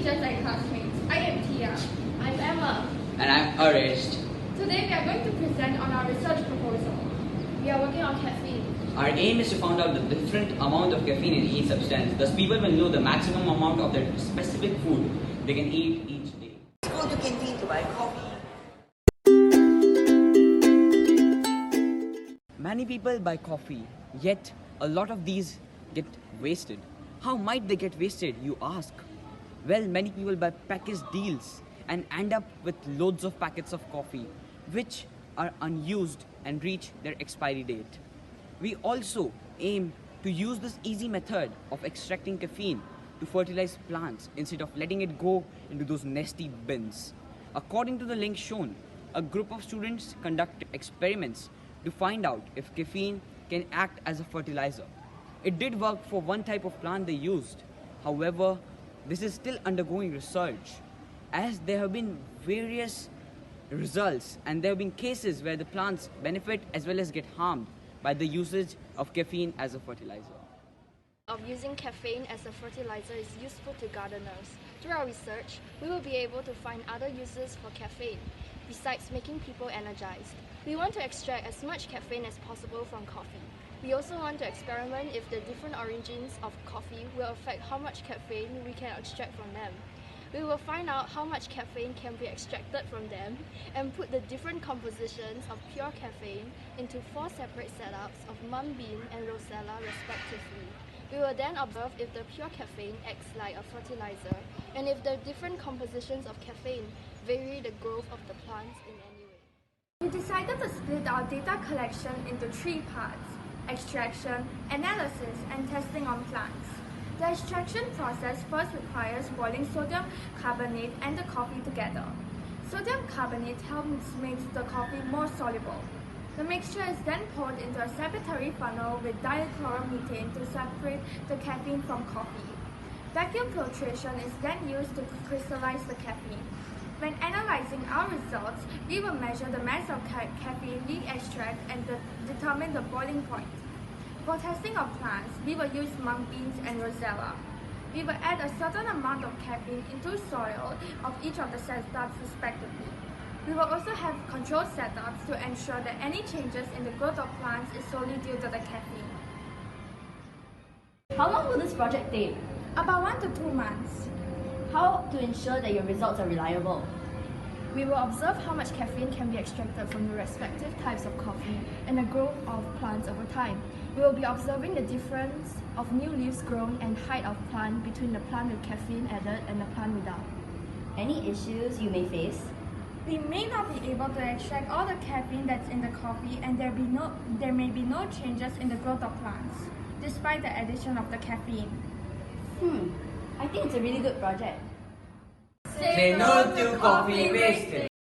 just like classmates. I am Tiya. I'm Emma. And I'm Arishta. Today we are going to present on our research proposal. We are working on caffeine. Our aim is to find out the different amount of caffeine in each substance. Thus, people will know the maximum amount of their specific food they can eat each day. Let's go to canteen to buy coffee. Many people buy coffee, yet a lot of these get wasted. How might they get wasted, you ask? Well, many people buy package deals and end up with loads of packets of coffee, which are unused and reach their expiry date. We also aim to use this easy method of extracting caffeine to fertilize plants instead of letting it go into those nasty bins. According to the link shown, a group of students conducted experiments to find out if caffeine can act as a fertilizer. It did work for one type of plant they used. However, this is still undergoing research, as there have been various results and there have been cases where the plants benefit as well as get harmed by the usage of caffeine as a fertilizer. Of using caffeine as a fertilizer is useful to gardeners. Through our research, we will be able to find other uses for caffeine, besides making people energized. We want to extract as much caffeine as possible from coffee. We also want to experiment if the different origins of coffee will affect how much caffeine we can extract from them. We will find out how much caffeine can be extracted from them and put the different compositions of pure caffeine into 4 separate setups of mung bean and rosella respectively. We will then observe if the pure caffeine acts like a fertilizer and if the different compositions of caffeine vary the growth of the plants in any way. We decided to split our data collection into 3 parts: extraction, analysis, and testing on plants. The extraction process first requires boiling sodium carbonate and the coffee together. Sodium carbonate helps make the coffee more soluble. The mixture is then poured into a separatory funnel with dichloromethane to separate the caffeine from coffee. Vacuum filtration is then used to crystallize the caffeine. When analyzing our results, we will measure the mass of caffeine we extract and determine the boiling point. For testing of plants, we will use mung beans and rosella. We will add a certain amount of caffeine into soil of each of the setups respectively. We will also have control setups to ensure that any changes in the growth of plants is solely due to the caffeine. How long will this project take? About 1 to 2 months. How to ensure that your results are reliable? We will observe how much caffeine can be extracted from the respective types of coffee and the growth of plants over time. We will be observing the difference of new leaves grown and height of plant between the plant with caffeine added and the plant without. Any issues you may face? We may not be able to extract all the caffeine that's in the coffee, and there may be no changes in the growth of plants, despite the addition of the caffeine. I think it's a really good project. Say no to coffee wasted.